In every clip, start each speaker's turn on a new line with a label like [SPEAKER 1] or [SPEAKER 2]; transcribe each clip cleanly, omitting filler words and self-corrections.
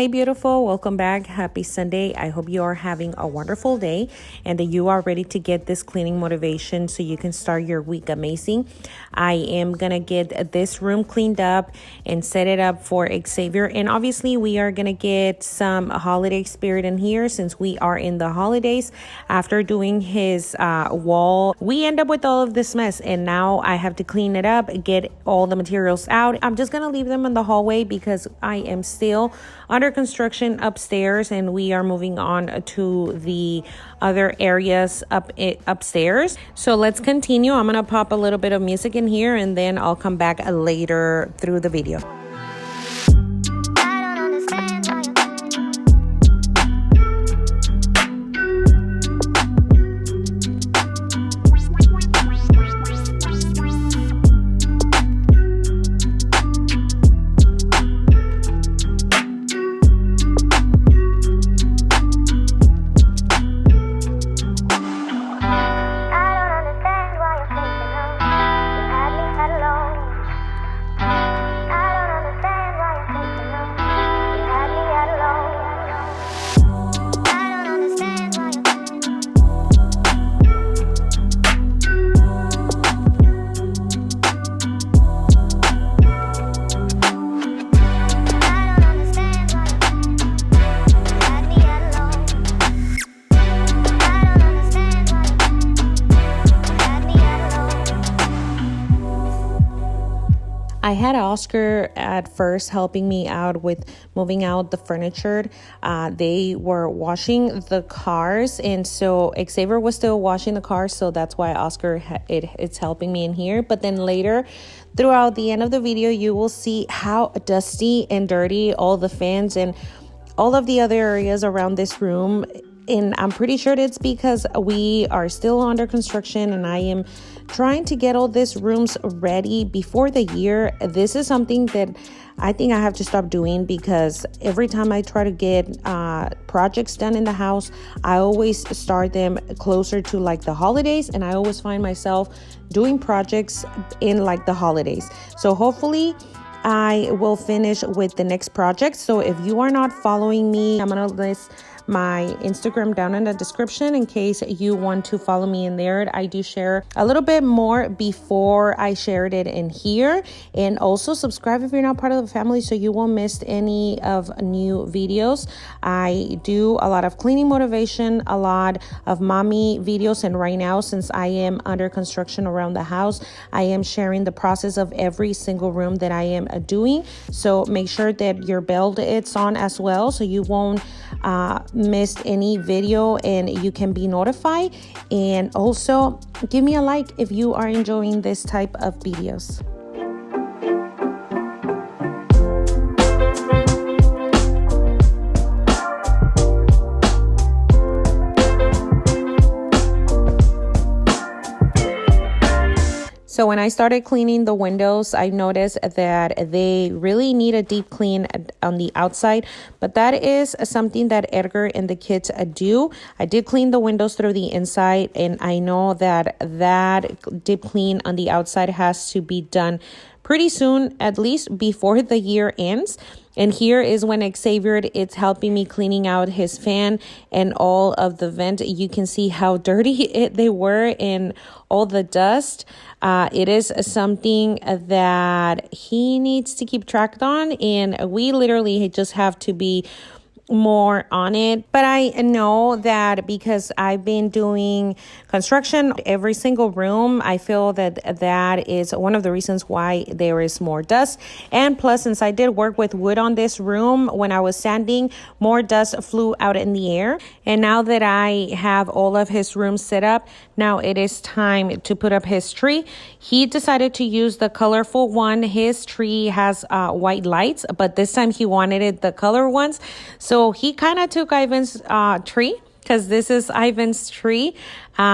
[SPEAKER 1] Hey beautiful, welcome back. Happy Sunday. I hope you are having a wonderful day and that you are ready to get this cleaning motivation so you can start your week amazing. I am gonna get this room cleaned up and set it up for Xavier, and obviously we are gonna get some holiday spirit in here since we are in the holidays. After doing his wall, we end up with all of this mess, and now I have to clean it up, get all the materials out. I'm just gonna leave them in the hallway because I am still under construction upstairs and we are moving on to the other areas upstairs. So let's continue. I'm gonna pop a little bit of music in here and then I'll come back later through the video. I had Oscar at first helping me out with moving out the furniture. They were washing the cars, and so Xavier was still washing the cars, so that's why Oscar it's helping me in here. But then later, throughout the end of the video, you will see how dusty and dirty all the fans and all of the other areas around this room. And I'm pretty sure it's because we are still under construction and I am trying to get all these rooms ready before the year. This is something that I think I have to stop doing because every time I try to get projects done in the house, I always start them closer to like the holidays, and I always find myself doing projects in like the holidays. So hopefully I will finish with the next project. So if you are not following me, I'm gonna list my Instagram down in the description in case you want to follow me in there. I do share a little bit more before I shared it in here, and also subscribe if you're not part of the family so you won't miss any of new videos. I do a lot of cleaning motivation, a lot of mommy videos, and right now since I am under construction around the house, I am sharing the process of every single room that I am doing. So make sure that your bell is on as well so you won't missed any video and you can be notified. And also give me a like if you are enjoying this type of videos. So when I started cleaning the windows, I noticed that they really need a deep clean on the outside, but that is something that Edgar and the kids do. I did clean the windows through the inside, and I know that deep clean on the outside has to be done pretty soon, at least before the year ends. And here is when Xavier is helping me cleaning out his fan and all of the vent. You can see how dirty they were and all the dust. It is something that he needs to keep track on, and we literally just have to be more on it. But I know that because I've been doing construction every single room, I feel that is one of the reasons why there is more dust. And plus, since I did work with wood on this room, when I was sanding, more dust flew out in the air. And now that I have all of his rooms set up, now it is time to put up his tree. He decided to use the colorful one. His tree has white lights, but this time he wanted it the color ones. So he kind of took Ivan's tree, because this is Ivan's tree. But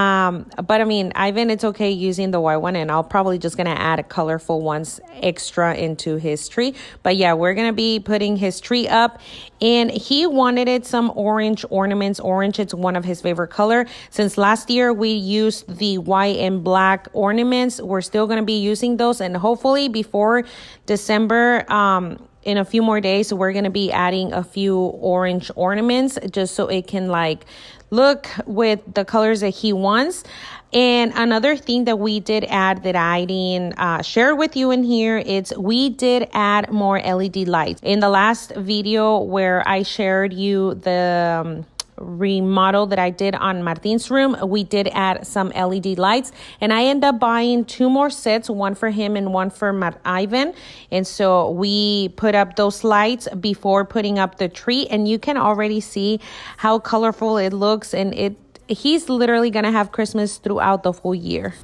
[SPEAKER 1] I mean, Ivan, it's okay using the white one, and I'll probably just gonna add colorful ones extra into his tree. But yeah, we're gonna be putting his tree up, and he wanted it some orange ornaments. Orange, it's one of his favorite color. Since last year we used the white and black ornaments, we're still gonna be using those, and hopefully before December, in a few more days, we're going to be adding a few orange ornaments just so it can like look with the colors that he wants. And another thing that we did add that I didn't share with you in here, we did add more LED lights. In the last video where I shared you the remodel that I did on Martin's room, we did add some LED lights, and I ended up buying 2 more sets, one for him and one for Ivan. And so we put up those lights before putting up the tree, and you can already see how colorful it looks, and he's literally gonna have Christmas throughout the whole year.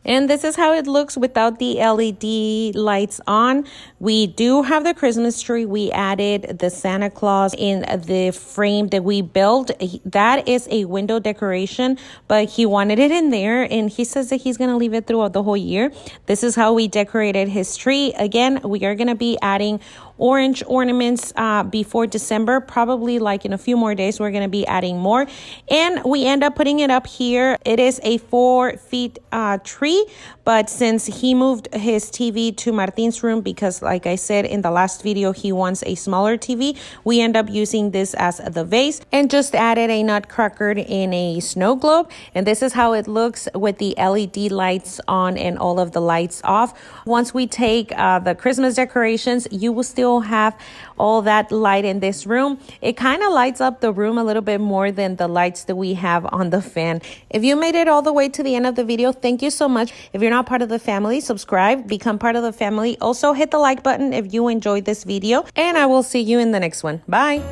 [SPEAKER 1] And this is how it looks without the LED lights on. We do have the Christmas tree. We added the Santa Claus in the frame that we built. That is a window decoration, but he wanted it in there, and he says that he's going to leave it throughout the whole year. This is how we decorated his tree. Again, we are going to be adding orange ornaments before December, probably like in a few more days. We're going to be adding more, and we end up putting it up here. It is a 4 feet tree, but since he moved his TV to Martin's room, because like I said in the last video, he wants a smaller TV, we end up using this as the vase and just added a nutcracker in a snow globe. And this is how it looks with the LED lights on and all of the lights off. Once we take the Christmas decorations, you will still have all that light in this room. It kind of lights up the room a little bit more than the lights that we have on the fan. If you made it all the way to the end of the video, thank you so much. If you're not part of the family, subscribe, become part of the family. Also hit the like button if you enjoyed this video, and I will see you in the next one. Bye.